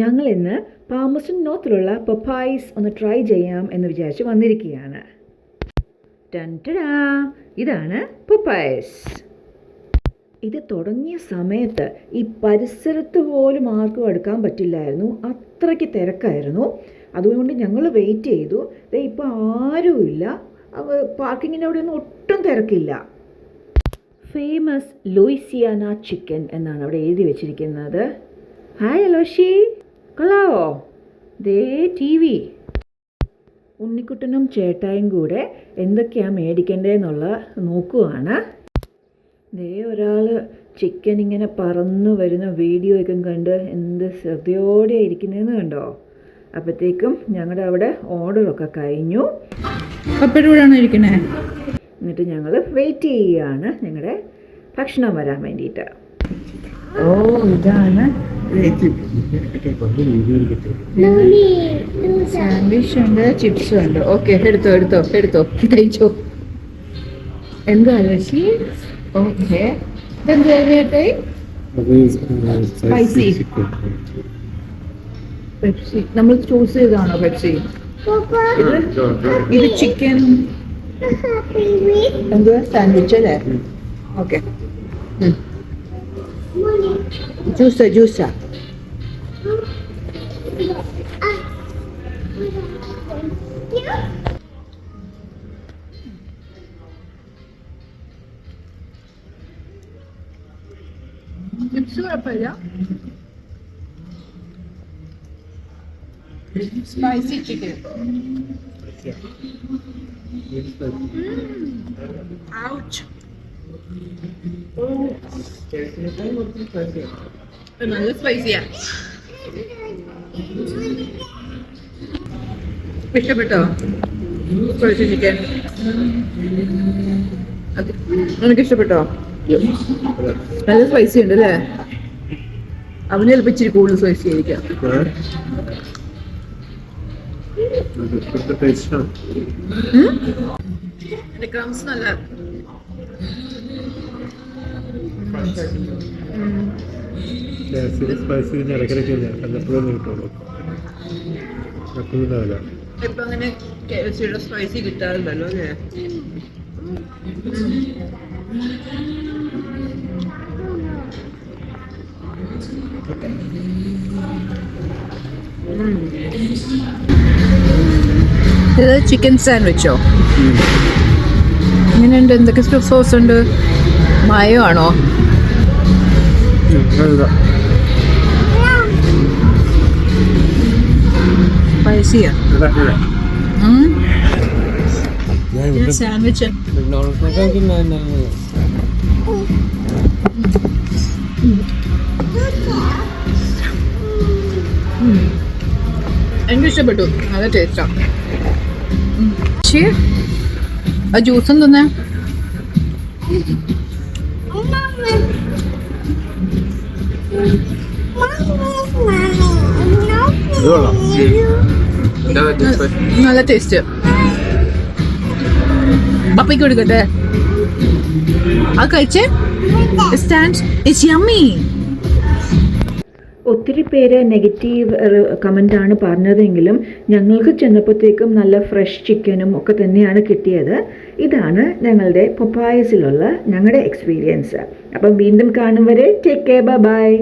ഞങ്ങൾ ഇന്ന് പാമസൺ നോർത്തിലുള്ള പപ്പായ്സ് ഒന്ന് ട്രൈ ചെയ്യാം എന്ന് വിചാരിച്ച് വന്നിരിക്കുകയാണ്. ടൻടടാ, ഇതാണ് പപ്പായ്സ്. ഇത് തുടങ്ങിയ സമയത്ത് ഈ പരിസരത്ത് പോലും ആർക്കും അടുക്കാൻ പറ്റില്ലായിരുന്നു, അത്രയ്ക്ക് തിരക്കായിരുന്നു. അതുകൊണ്ട് ഞങ്ങൾ വെയിറ്റ് ചെയ്തു. ഇപ്പോൾ ആരുമില്ല, പാർക്കിങ്ങിൻ്റെ അവിടെ ഒന്നും ഒട്ടും തിരക്കില്ല. ഫേമസ് ലൂയിസിയാന ചിക്കൻ എന്നാണ് അവിടെ എഴുതി വെച്ചിരിക്കുന്നത്. ഹായ് അലോഷി, കൊള്ളാവോ? ദേ ടി വി. ഉണ്ണിക്കുട്ടനും ചേട്ടായും കൂടെ എന്തൊക്കെയാണ് മേടിക്കേണ്ടതെന്നുള്ള നോക്കുവാണ്. ദേ ഒരാൾ ചിക്കൻ ഇങ്ങനെ പറന്ന് വരുന്ന വീഡിയോ ഒക്കെ കണ്ട് എന്ത് ശ്രദ്ധയോടെ ഇരിക്കുന്നതെന്ന് കണ്ടോ. അപ്പോഴത്തേക്കും ഞങ്ങളുടെ അവിടെ ഓർഡറൊക്കെ കഴിഞ്ഞു. അപ്പോഴാണ് ഇരിക്കണേ. എന്നിട്ട് ഞങ്ങൾ വെയിറ്റ് ചെയ്യുകയാണ് ഞങ്ങളുടെ ഭക്ഷണം വരാൻ വേണ്ടിയിട്ട്. ഓ, ഇതാണ് സാൻഡ്വിച്ച് ഉണ്ട്, ചിപ്സും ഉണ്ട്. ഓക്കെ, എടുത്തോ എടുത്തോ എടുത്തോ കഴിച്ചോ. എന്താ ചേച്ചി? ഓക്കെ, ഇതെന്താ ചേട്ടായി? Spicy Pepsi. നമ്മൾ ചൂസ് ചെയ്താണോ പെപ്സി? ഇത് ചിക്കൻ എന്തുവാ സാൻഡ്വിച്ച് അല്ലേ? ഓക്കെ, ജ്യൂസാ ജ്യൂസാ. ചിപ്സ് കുഴപ്പമില്ല. Spicy chicken. Ouch. നല്ല സ്പൈസിയാ. ഇഷ്ടപ്പെട്ടോ സ്പൈസി ചിക്കൻ? നിനക്ക് ഇഷ്ടപ്പെട്ടോ? നല്ല സ്പൈസി ഉണ്ട് അല്ലേ? അവന് ചിലപ്പോൾ ഇച്ചിരി കൂടുതൽ സ്പൈസി ആയിരിക്കാം. ക്രംസ് നല്ല ഇപ്പൊ അങ്ങനെ KFCയുടെ സ്പൈസി കിട്ടാറില്ലല്ലോ അല്ലേ? ഇത് ചിക്കൻ സാൻഡ്വിച്ചോ? ഇങ്ങനെയുണ്ട്. എന്തൊക്കെ സോസ് ഉണ്ട്? മയോ ആണോ? സ്പൈസിയാ സാൻഡ്വിച്ച്. എനിക്ക് ഇഷ്ടപ്പെട്ടു, നല്ല ടേസ്റ്റാ. ആ ജ്യൂസ് എന്തെന്നാ? നല്ല ടേസ്റ്റ്. പപ്പയ്ക്ക് കൊടുക്കട്ടെ? ആ കഴിച്ചേ. ഒത്തിരി പേര് നെഗറ്റീവ് കമൻ്റാണ് പറഞ്ഞതെങ്കിലും ഞങ്ങൾക്ക് ചെന്നപ്പോഴത്തേക്കും നല്ല ഫ്രഷ് ചിക്കനും ഒക്കെ തന്നെയാണ് കിട്ടിയത്. ഇതാണ് ഞങ്ങളുടെ പപ്പായസിലുള്ള ഞങ്ങളുടെ എക്സ്പീരിയൻസ്. അപ്പം വീണ്ടും കാണും വരെ ടേക്ക് കെയർ, ബൈ.